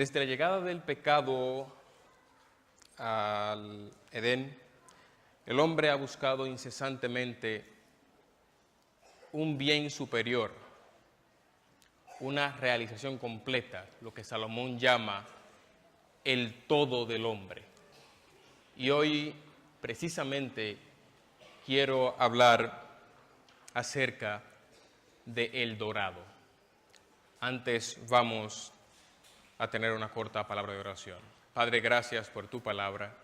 Desde la llegada del pecado al Edén, el hombre ha buscado incesantemente un bien superior, una realización completa, lo que Salomón llama el todo del hombre. Y hoy, precisamente, quiero hablar acerca de El Dorado. Antes vamos a tener una corta palabra de oración. Padre, gracias por tu palabra.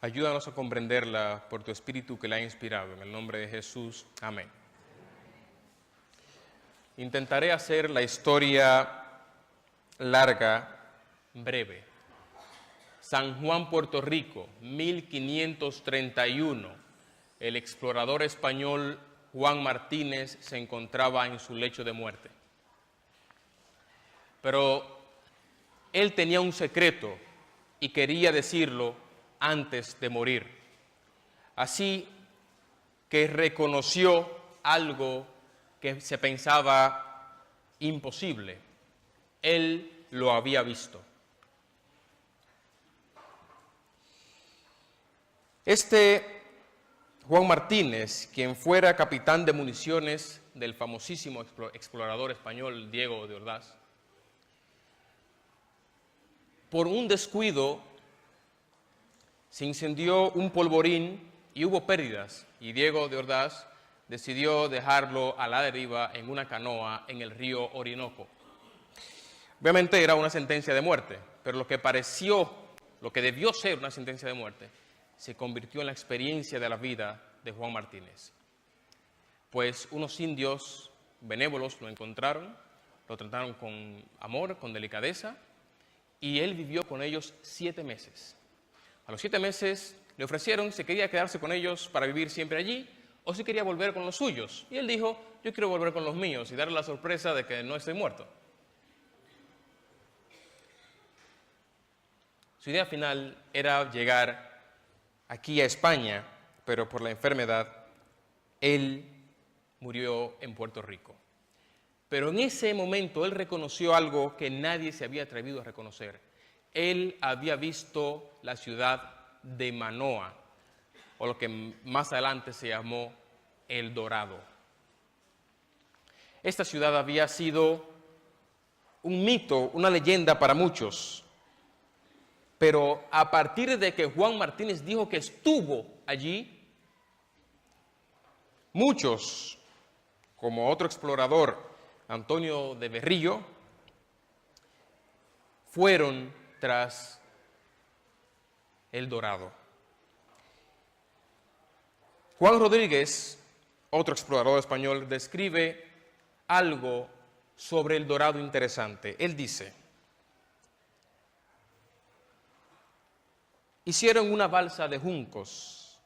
Ayúdanos a comprenderla por tu Espíritu que la ha inspirado. En el nombre de Jesús. Amén. Intentaré hacer la historia larga, breve. San Juan, Puerto Rico, 1531. El explorador español Juan Martínez se encontraba en su lecho de muerte. Pero él tenía un secreto y quería decirlo antes de morir. Así que reconoció algo que se pensaba imposible. Él lo había visto. Juan Martínez, quien fuera capitán de municiones del famosísimo explorador español Diego de Ordaz, por un descuido se incendió un polvorín y hubo pérdidas, y Diego de Ordaz decidió dejarlo a la deriva en una canoa en el río Orinoco. Obviamente era una sentencia de muerte, pero lo que debió ser una sentencia de muerte, se convirtió en la experiencia de la vida de Juan Martínez. Pues unos indios benévolos lo encontraron, lo trataron con amor, con delicadeza, y él vivió con ellos 7 meses. A los 7 meses le ofrecieron si quería quedarse con ellos para vivir siempre allí, o si quería volver con los suyos. Y él dijo, yo quiero volver con los míos y darle la sorpresa de que no estoy muerto. Su idea final era llegar aquí a España, pero por la enfermedad, él murió en Puerto Rico. Pero en ese momento él reconoció algo que nadie se había atrevido a reconocer. Él había visto la ciudad de Manoa, o lo que más adelante se llamó El Dorado. Esta ciudad había sido un mito, una leyenda para muchos. Pero a partir de que Juan Martínez dijo que estuvo allí, muchos, como otro explorador, Antonio de Berrillo, fueron tras El Dorado. Juan Rodríguez, otro explorador español, describe algo sobre El Dorado interesante. Él dice: hicieron una balsa de juncos,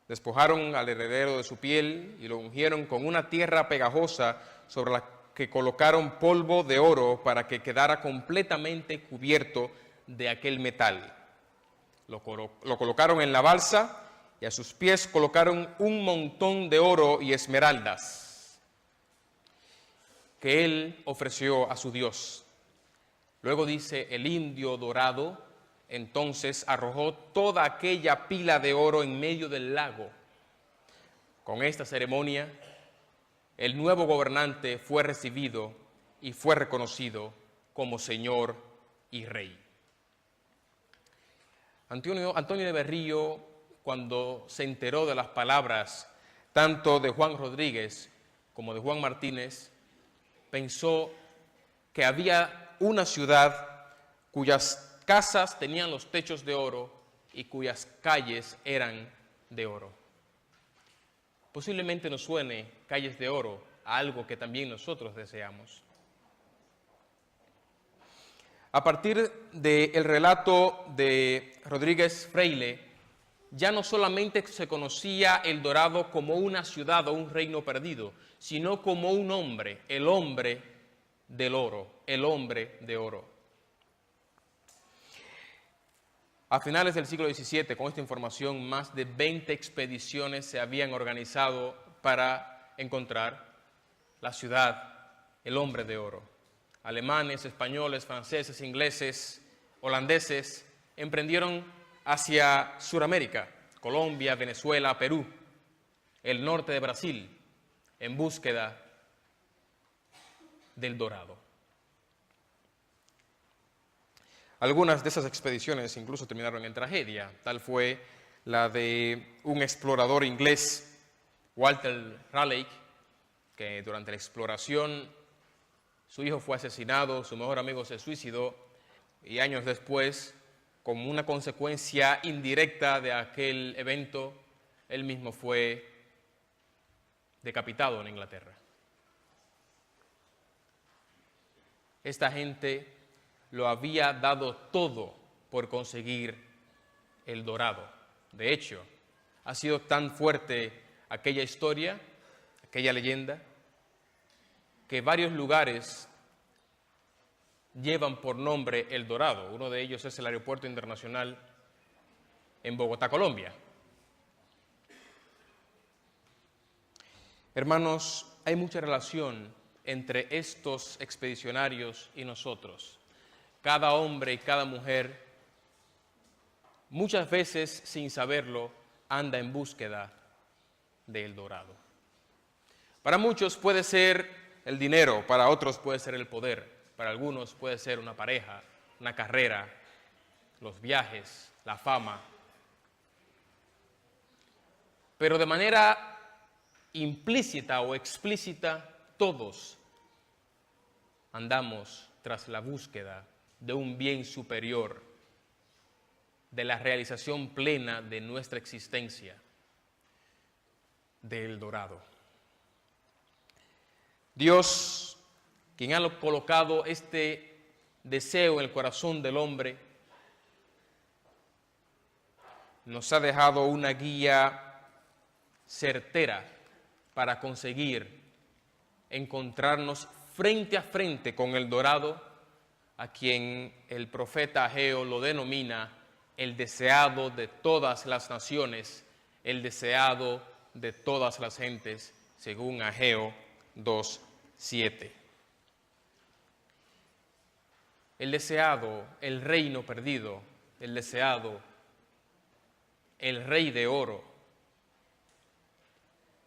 despojaron al heredero de su piel y lo ungieron con una tierra pegajosa sobre la que colocaron polvo de oro para que quedara completamente cubierto de aquel metal. Lo colocaron en la balsa y a sus pies colocaron un montón de oro y esmeraldas que él ofreció a su Dios. Luego dice, el indio dorado entonces arrojó toda aquella pila de oro en medio del lago. Con esta ceremonia, el nuevo gobernante fue recibido y fue reconocido como señor y rey. Antonio de Berrillo, cuando se enteró de las palabras tanto de Juan Rodríguez como de Juan Martínez, pensó que había una ciudad cuyas casas tenían los techos de oro y cuyas calles eran de oro. Posiblemente nos suene calles de oro a algo que también nosotros deseamos. A partir del relato de Rodríguez Freile, ya no solamente se conocía El Dorado como una ciudad o un reino perdido, sino como un hombre, el hombre del oro, el hombre de oro. A finales del siglo XVII, con esta información, más de 20 expediciones se habían organizado para encontrar la ciudad el hombre de oro. Alemanes, españoles, franceses, ingleses, holandeses emprendieron hacia Sudamérica, Colombia, Venezuela, Perú, el norte de Brasil, en búsqueda del dorado. Algunas de esas expediciones incluso terminaron en tragedia. Tal fue la de un explorador inglés, Walter Raleigh, que durante la exploración su hijo fue asesinado, su mejor amigo se suicidó y años después, como una consecuencia indirecta de aquel evento, él mismo fue decapitado en Inglaterra. Esta gente lo había dado todo por conseguir el dorado. De hecho, ha sido tan fuerte aquella historia, aquella leyenda, que varios lugares llevan por nombre El Dorado. Uno de ellos es el Aeropuerto Internacional en Bogotá, Colombia. Hermanos, hay mucha relación entre estos expedicionarios y nosotros. Cada hombre y cada mujer, muchas veces sin saberlo, anda en búsqueda del dorado. Para muchos puede ser el dinero, para otros puede ser el poder, para algunos puede ser una pareja, una carrera, los viajes, la fama. Pero de manera implícita o explícita, todos andamos tras la búsqueda de un bien superior, de la realización plena de nuestra existencia, del dorado. Dios, quien ha colocado este deseo en el corazón del hombre, nos ha dejado una guía certera para conseguir encontrarnos frente a frente con el dorado, a quien el profeta Ageo lo denomina el deseado de todas las naciones, el deseado de todas las gentes, según Ageo 2:7. El deseado, el reino perdido, el deseado, el rey de oro.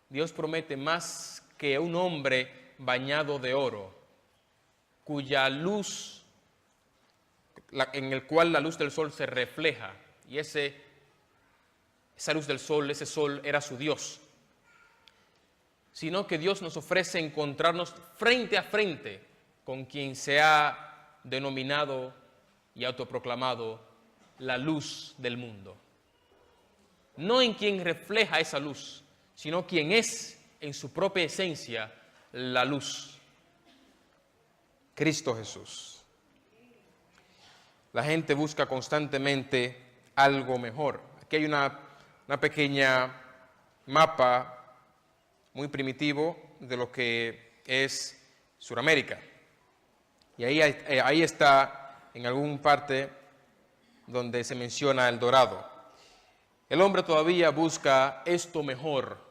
Dios promete más que un hombre bañado de oro, cuya luz, en el cual la luz del sol se refleja, y esa luz del sol, ese sol era su Dios, sino que Dios nos ofrece encontrarnos frente a frente con quien se ha denominado y autoproclamado la luz del mundo. No en quien refleja esa luz, sino quien es en su propia esencia la luz, Cristo Jesús. La gente busca constantemente algo mejor. Aquí hay una pequeña mapa muy primitivo de lo que es Sudamérica. Y ahí está en alguna parte donde se menciona el dorado. El hombre todavía busca esto mejor.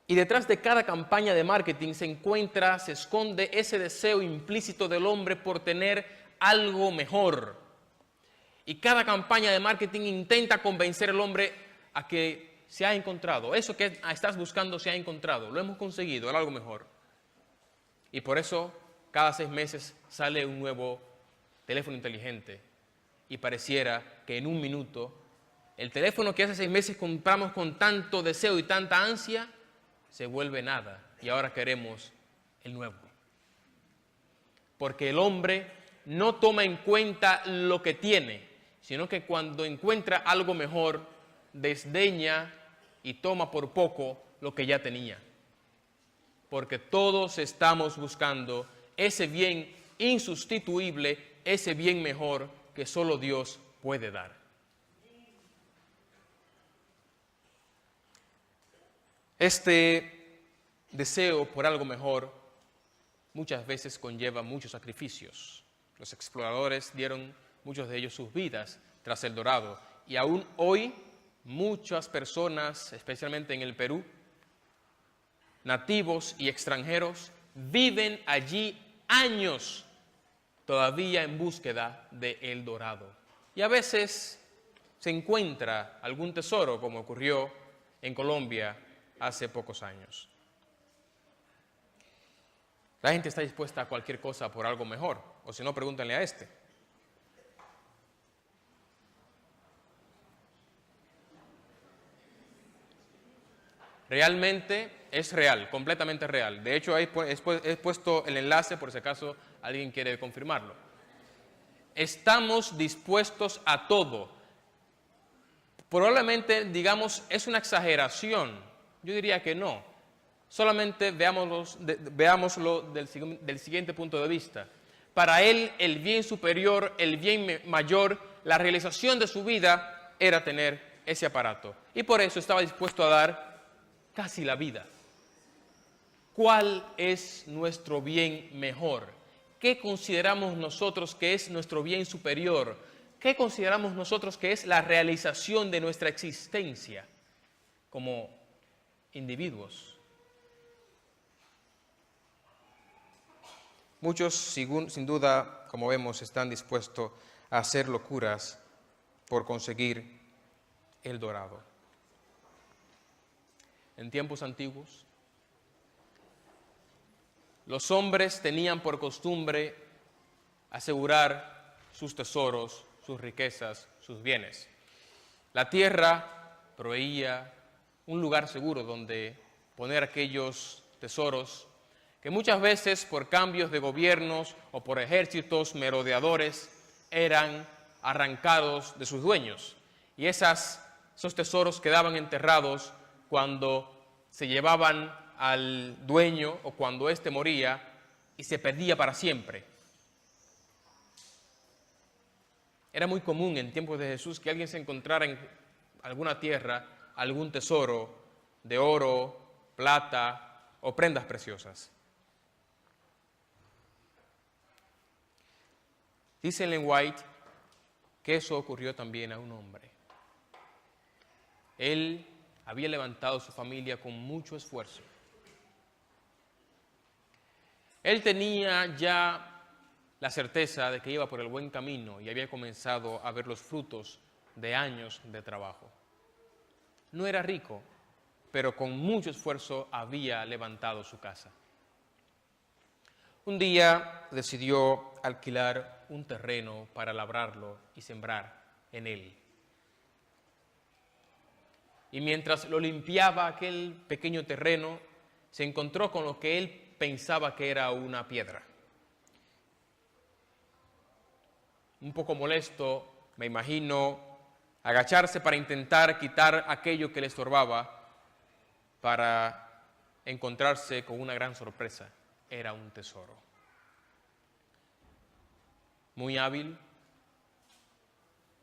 Y detrás de cada campaña de marketing se esconde ese deseo implícito del hombre por tener algo mejor. Y cada campaña de marketing intenta convencer al hombre a que se ha encontrado. Eso que estás buscando se ha encontrado. Lo hemos conseguido, era algo mejor. Y por eso cada 6 meses sale un nuevo teléfono inteligente. Y pareciera que en un minuto el teléfono que hace 6 meses compramos con tanto deseo y tanta ansia se vuelve nada y ahora queremos el nuevo. Porque el hombre no toma en cuenta lo que tiene, sino que cuando encuentra algo mejor, desdeña y toma por poco lo que ya tenía. Porque todos estamos buscando ese bien insustituible, ese bien mejor que solo Dios puede dar. Este deseo por algo mejor muchas veces conlleva muchos sacrificios. Los exploradores dieron, muchos de ellos, sus vidas tras el dorado. Y aún hoy muchas personas, especialmente en el Perú, nativos y extranjeros viven allí años todavía en búsqueda de El Dorado. Y a veces se encuentra algún tesoro, como ocurrió en Colombia hace pocos años. La gente está dispuesta a cualquier cosa por algo mejor, o si no, pregúntenle a este. Realmente es real, completamente real. De hecho, ahí he puesto el enlace por si acaso alguien quiere confirmarlo. Estamos dispuestos a todo. Probablemente, digamos, es una exageración. Yo diría que no. Solamente veámoslo del siguiente punto de vista. Para él, el bien superior, el bien mayor, la realización de su vida era tener ese aparato. Y por eso estaba dispuesto a dar casi la vida. ¿Cuál es nuestro bien mejor? ¿Qué consideramos nosotros que es nuestro bien superior? ¿Qué consideramos nosotros que es la realización de nuestra existencia como individuos? Muchos, sin duda, como vemos, están dispuestos a hacer locuras por conseguir El Dorado. En tiempos antiguos, los hombres tenían por costumbre asegurar sus tesoros, sus riquezas, sus bienes. La tierra proveía un lugar seguro donde poner aquellos tesoros que muchas veces por cambios de gobiernos o por ejércitos merodeadores eran arrancados de sus dueños. Y esos tesoros quedaban enterrados cuando se llevaban al dueño o cuando éste moría y se perdía para siempre. Era muy común en tiempos de Jesús que alguien se encontrara en alguna tierra algún tesoro de oro, plata o prendas preciosas. Dice Ellen White que eso ocurrió también a un hombre. Él había levantado su familia con mucho esfuerzo. Él tenía ya la certeza de que iba por el buen camino y había comenzado a ver los frutos de años de trabajo. No era rico, pero con mucho esfuerzo había levantado su casa. Un día decidió alquilar un terreno para labrarlo y sembrar en él. Y mientras lo limpiaba aquel pequeño terreno, se encontró con lo que él pensaba que era una piedra. Un poco molesto, me imagino, agacharse para intentar quitar aquello que le estorbaba, para encontrarse con una gran sorpresa. Era un tesoro. Muy hábil,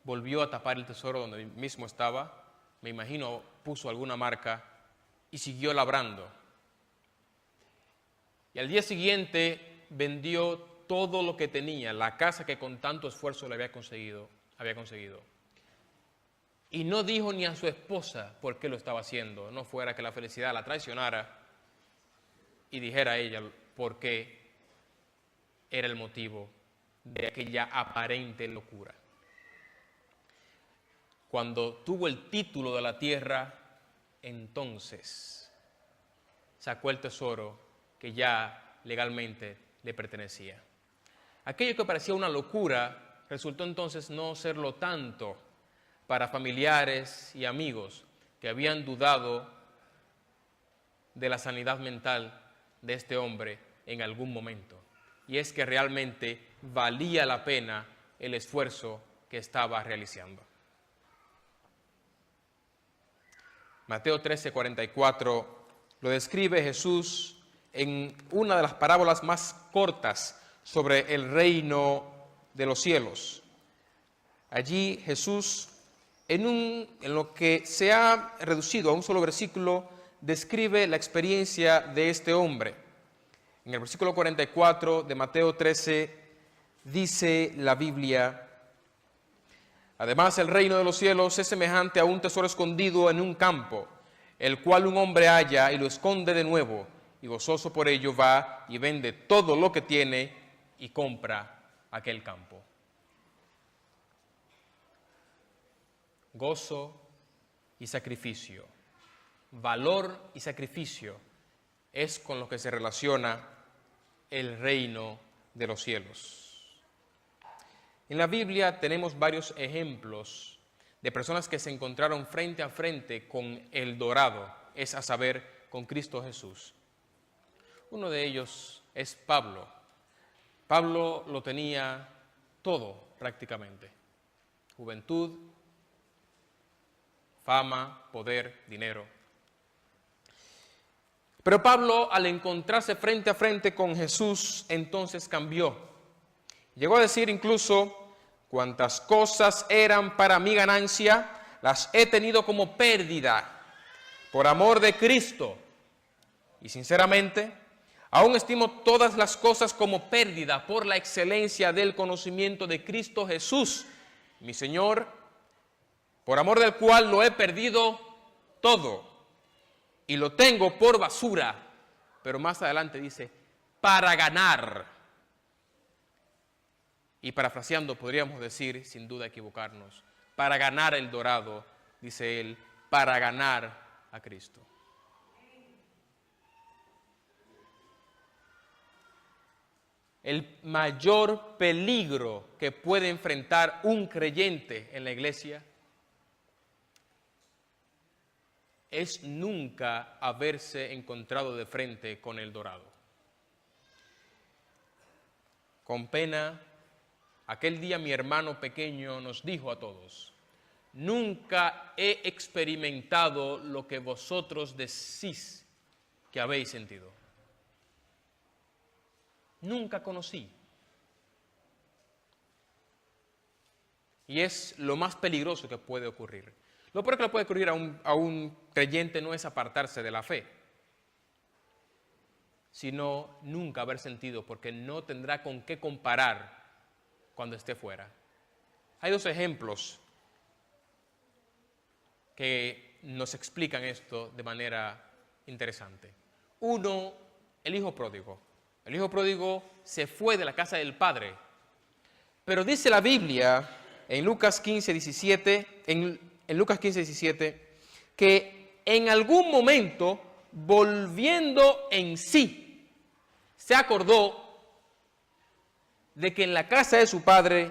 volvió a tapar el tesoro donde mismo estaba. Me imagino, puso alguna marca y siguió labrando. Y al día siguiente vendió todo lo que tenía, la casa que con tanto esfuerzo le había conseguido. Y no dijo ni a su esposa por qué lo estaba haciendo, no fuera que la felicidad la traicionara y dijera a ella por qué era el motivo de aquella aparente locura. Cuando tuvo el título de la tierra, entonces sacó el tesoro que ya legalmente le pertenecía. Aquello que parecía una locura resultó entonces no serlo tanto para familiares y amigos que habían dudado de la sanidad mental de este hombre en algún momento. Y es que realmente valía la pena el esfuerzo que estaba realizando. Mateo 13:44 lo describe Jesús en una de las parábolas más cortas sobre el reino de los cielos. Allí Jesús, en lo que se ha reducido a un solo versículo, describe la experiencia de este hombre. En el versículo 44 de Mateo 13 dice la Biblia: además, el reino de los cielos es semejante a un tesoro escondido en un campo, el cual un hombre halla y lo esconde de nuevo, y gozoso por ello va y vende todo lo que tiene y compra aquel campo. Gozo y sacrificio, valor y sacrificio es con lo que se relaciona el reino de los cielos. En la Biblia tenemos varios ejemplos de personas que se encontraron frente a frente con el dorado, es a saber, con Cristo Jesús. Uno de ellos es Pablo. Pablo lo tenía todo prácticamente: juventud, fama, poder, dinero. Pero Pablo, al encontrarse frente a frente con Jesús, entonces cambió. Llegó a decir incluso: cuantas cosas eran para mi ganancia, las he tenido como pérdida por amor de Cristo. Y sinceramente, aún estimo todas las cosas como pérdida por la excelencia del conocimiento de Cristo Jesús, mi Señor, por amor del cual lo he perdido todo y lo tengo por basura. Pero más adelante dice, para ganar. Y parafraseando podríamos decir, sin duda equivocarnos, para ganar el dorado, dice él, para ganar a Cristo. El mayor peligro que puede enfrentar un creyente en la iglesia es nunca haberse encontrado de frente con el dorado. Con pena, aquel día mi hermano pequeño nos dijo a todos: nunca he experimentado lo que vosotros decís que habéis sentido. Nunca conocí. Y es lo más peligroso que puede ocurrir. Lo peor que le puede ocurrir a un creyente no es apartarse de la fe, sino nunca haber sentido, porque no tendrá con qué comparar cuando esté fuera. Hay dos ejemplos que nos explican esto de manera interesante. Uno, el hijo pródigo. El hijo pródigo se fue de la casa del padre, pero dice la Biblia en Lucas 15:17, en Lucas 15:17, que en algún momento, volviendo en sí, se acordó de que en la casa de su padre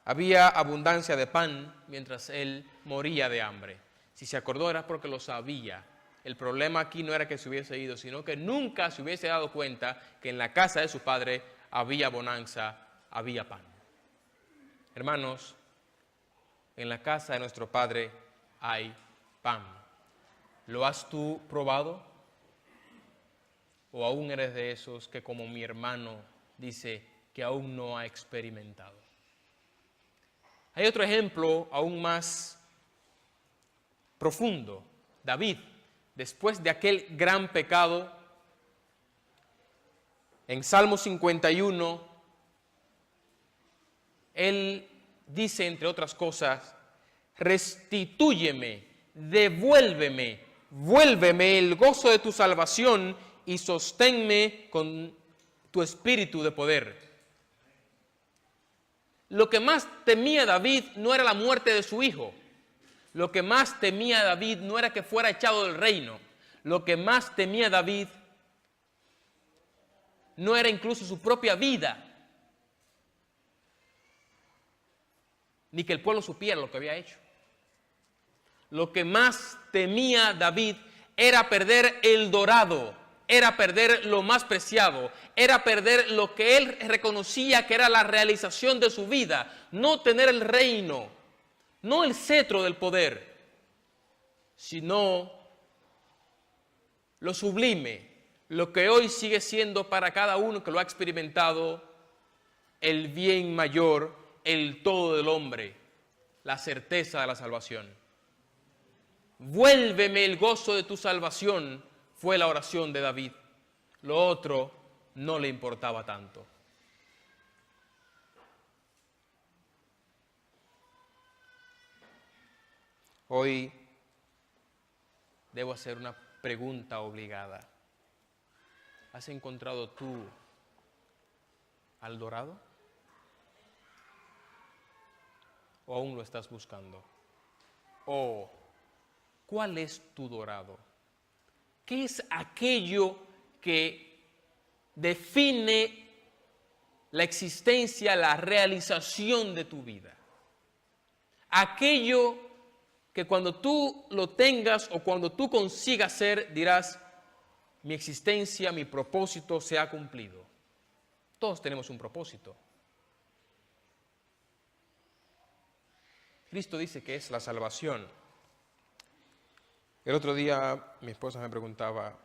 había abundancia de pan mientras él moría de hambre. Si se acordó era porque lo sabía. El problema aquí no era que se hubiese ido, sino que nunca se hubiese dado cuenta que en la casa de su padre había bonanza, había pan. Hermanos, en la casa de nuestro Padre hay pan. ¿Lo has tú probado? ¿O aún eres de esos que, como mi hermano, dice que aún no ha experimentado? Hay otro ejemplo aún más profundo. David, después de aquel gran pecado, en Salmo 51, él dice, entre otras cosas, restitúyeme, devuélveme, vuélveme el gozo de tu salvación y sosténme con tu espíritu de poder. Lo que más temía David no era la muerte de su hijo. Lo que más temía David no era que fuera echado del reino. Lo que más temía David no era incluso su propia vida, ni que el pueblo supiera lo que había hecho. Lo que más temía David era perder el dorado, era perder lo más preciado, era perder lo que él reconocía que era la realización de su vida, no tener el reino, no el cetro del poder, sino lo sublime, lo que hoy sigue siendo para cada uno que lo ha experimentado el bien mayor, el todo del hombre, la certeza de la salvación. Vuélveme el gozo de tu salvación, fue la oración de David. Lo otro no le importaba tanto. Hoy debo hacer una pregunta obligada. ¿Has encontrado tú al dorado? ¿O aún lo estás buscando? ¿O cuál es tu dorado? ¿Qué es aquello que define la existencia, la realización de tu vida? Aquello que cuando tú lo tengas o cuando tú consigas ser, dirás, mi existencia, mi propósito se ha cumplido. Todos tenemos un propósito. Cristo dice que es la salvación. El otro día mi esposa me preguntaba,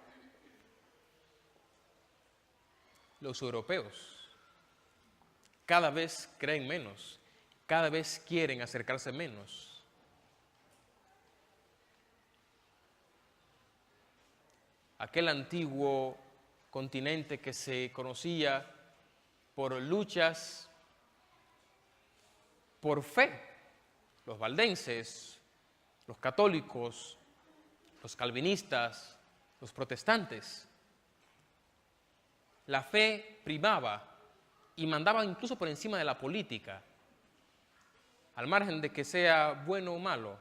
los europeos cada vez creen menos, cada vez quieren acercarse menos. Aquel antiguo continente que se conocía por luchas por fe, los valdenses, los católicos, los calvinistas, los protestantes. La fe primaba y mandaba incluso por encima de la política, al margen de que sea bueno o malo.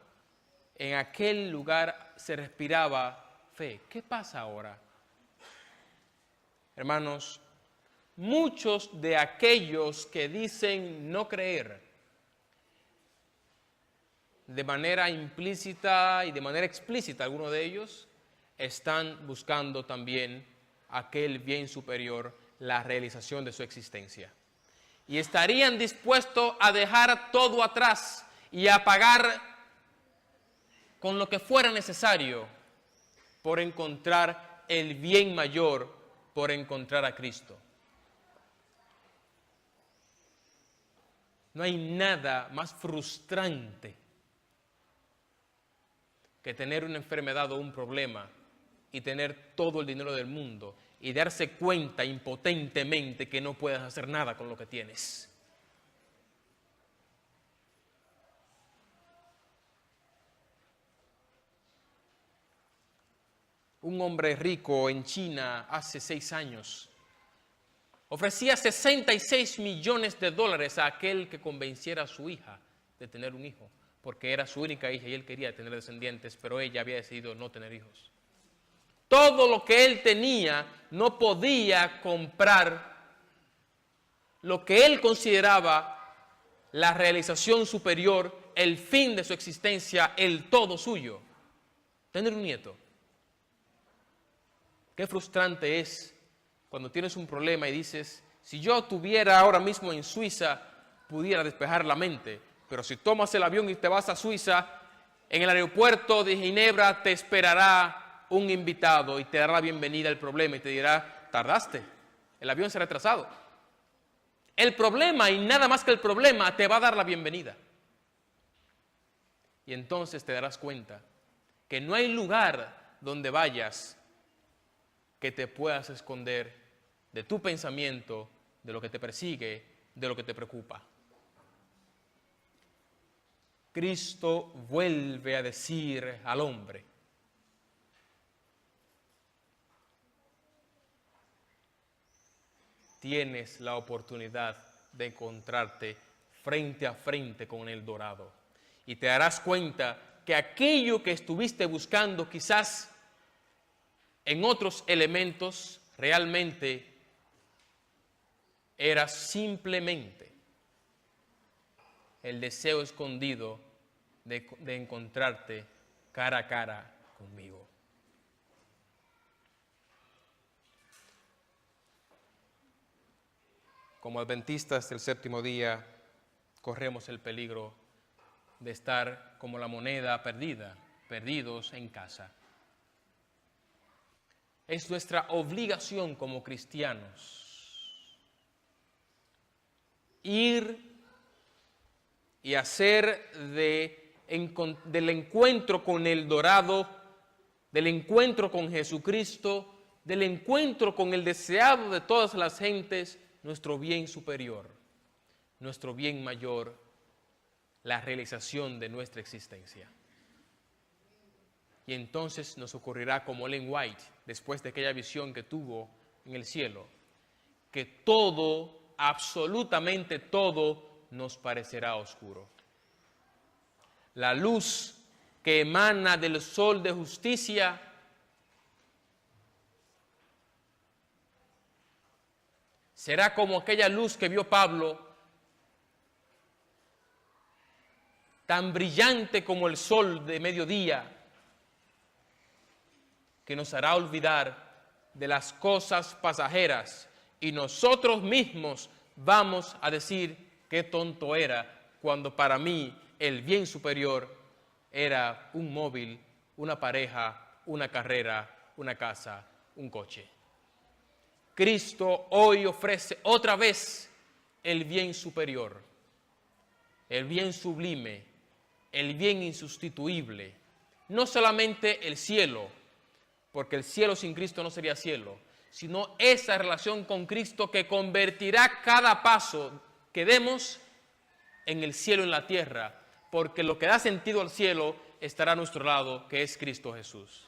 En aquel lugar se respiraba fe. ¿Qué pasa ahora? Hermanos, muchos de aquellos que dicen no creer, de manera implícita y de manera explícita, algunos de ellos están buscando también aquel bien superior, la realización de su existencia. Y estarían dispuestos a dejar todo atrás y a pagar con lo que fuera necesario por encontrar el bien mayor, por encontrar a Cristo. No hay nada más frustrante que tener una enfermedad o un problema y tener todo el dinero del mundo y darse cuenta impotentemente que no puedes hacer nada con lo que tienes. Un hombre rico en China hace 6 años ofrecía $66 millones a aquel que convenciera a su hija de tener un hijo, porque era su única hija y él quería tener descendientes, pero ella había decidido no tener hijos. Todo lo que él tenía no podía comprar lo que él consideraba la realización superior, el fin de su existencia, el todo suyo, tener un nieto. Qué frustrante es cuando tienes un problema y dices, si yo tuviera ahora mismo en Suiza, pudiera despejar la mente, pero si tomas el avión y te vas a Suiza, en el aeropuerto de Ginebra te esperará un invitado y te dará la bienvenida al problema y te dirá, tardaste, el avión se ha retrasado. El problema y nada más que el problema te va a dar la bienvenida. Y entonces te darás cuenta que no hay lugar donde vayas que te puedas esconder de tu pensamiento, de lo que te persigue, de lo que te preocupa. Cristo vuelve a decir al hombre, tienes la oportunidad de encontrarte frente a frente con el dorado. Y te darás cuenta que aquello que estuviste buscando quizás en otros elementos realmente era simplemente el deseo escondido de encontrarte cara a cara conmigo. Como adventistas del séptimo día, corremos el peligro de estar como la moneda perdida, perdidos en casa. Es nuestra obligación como cristianos ir y hacer del encuentro con el dorado, del encuentro con Jesucristo, del encuentro con el deseado de todas las gentes, nuestro bien superior, nuestro bien mayor, la realización de nuestra existencia. Y entonces nos ocurrirá como Ellen White, después de aquella visión que tuvo en el cielo, que todo, absolutamente todo, nos parecerá oscuro. La luz que emana del sol de justicia será como aquella luz que vio Pablo, tan brillante como el sol de mediodía, que nos hará olvidar de las cosas pasajeras y nosotros mismos vamos a decir qué tonto era cuando para mí el bien superior era un móvil, una pareja, una carrera, una casa, un coche. Cristo hoy ofrece otra vez el bien superior, el bien sublime, el bien insustituible, no solamente el cielo, porque el cielo sin Cristo no sería cielo, sino esa relación con Cristo que convertirá cada paso que demos en el cielo en la tierra, porque lo que da sentido al cielo estará a nuestro lado, que es Cristo Jesús.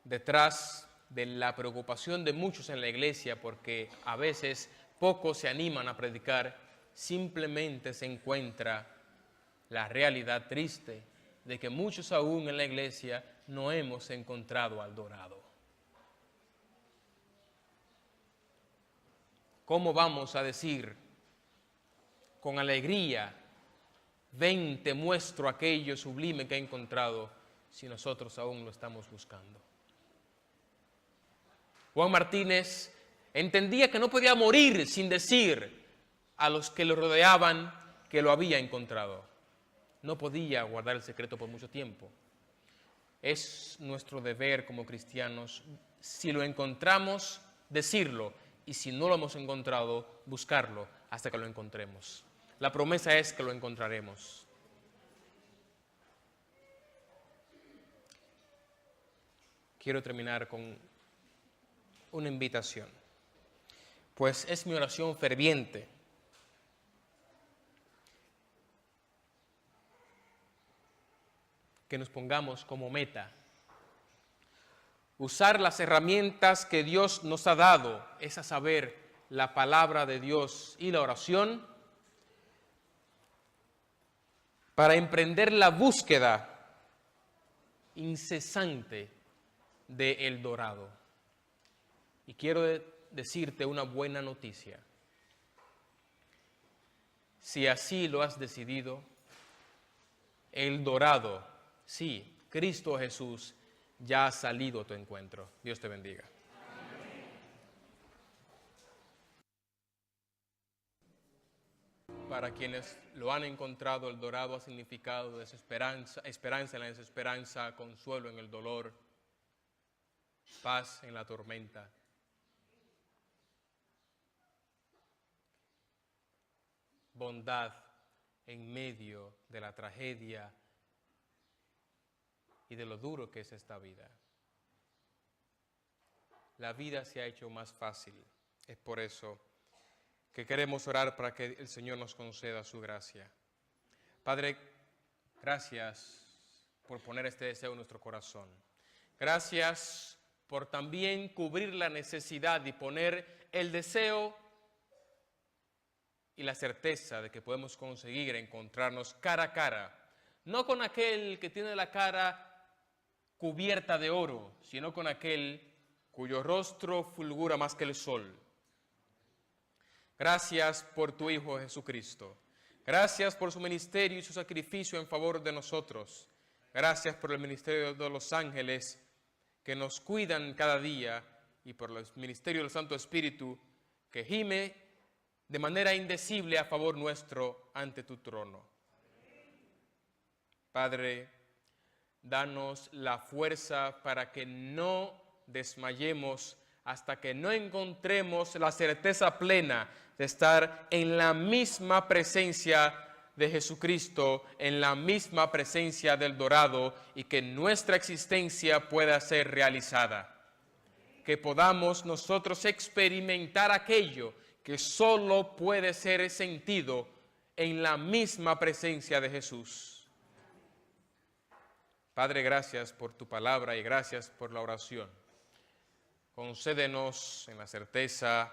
Detrás de la preocupación de muchos en la iglesia, porque a veces pocos se animan a predicar, simplemente se encuentra la realidad triste de que muchos aún en la iglesia no hemos encontrado al dorado. ¿Cómo vamos a decir con alegría, ven, te muestro aquello sublime que he encontrado, si nosotros aún lo estamos buscando? Juan Martínez entendía que no podía morir sin decir a los que lo rodeaban que lo había encontrado. No podía guardar el secreto por mucho tiempo. Es nuestro deber como cristianos, si lo encontramos, decirlo, y si no lo hemos encontrado, buscarlo hasta que lo encontremos. La promesa es que lo encontraremos. Quiero terminar con una invitación, pues es mi oración ferviente que nos pongamos como meta usar las herramientas que Dios nos ha dado, es a saber, la palabra de Dios y la oración, para emprender la búsqueda incesante de El Dorado. Y quiero decirte una buena noticia. Si así lo has decidido, El Dorado, sí, Cristo Jesús, ya ha salido a tu encuentro. Dios te bendiga. Para quienes lo han encontrado, El Dorado ha significado desesperanza, esperanza en la desesperanza, consuelo en el dolor, paz en la tormenta. Bondad en medio de la tragedia y de lo duro que es esta vida. La vida se ha hecho más fácil. Es por eso que queremos orar para que el Señor nos conceda su gracia. Padre, gracias por poner este deseo en nuestro corazón. Gracias por también cubrir la necesidad y poner el deseo y la certeza de que podemos conseguir encontrarnos cara a cara, no con aquel que tiene la cara cubierta de oro, sino con aquel cuyo rostro fulgura más que el sol. Gracias por tu Hijo Jesucristo. Gracias por su ministerio y su sacrificio en favor de nosotros. Gracias por el ministerio de los ángeles que nos cuidan cada día y por el ministerio del Santo Espíritu que gime de manera indecible a favor nuestro ante tu trono. Padre, danos la fuerza para que no desmayemos hasta que no encontremos la certeza plena de estar en la misma presencia de Jesucristo, en la misma presencia del Dorado, y que nuestra existencia pueda ser realizada. que podamos nosotros experimentar aquello que solo puede ser sentido en la misma presencia de Jesús. Padre, gracias por tu palabra y gracias por la oración. Concédenos la certeza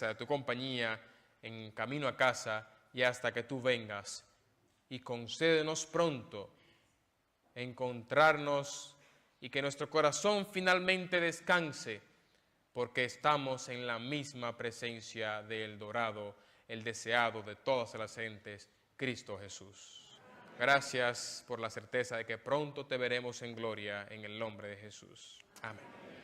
de tu compañía en camino a casa y hasta que tú vengas. Y concédenos pronto encontrarnos y que nuestro corazón finalmente descanse, porque estamos en la misma presencia del dorado, el deseado de todas las gentes, Cristo Jesús. Gracias por la certeza de que pronto te veremos en gloria en el nombre de Jesús. Amén.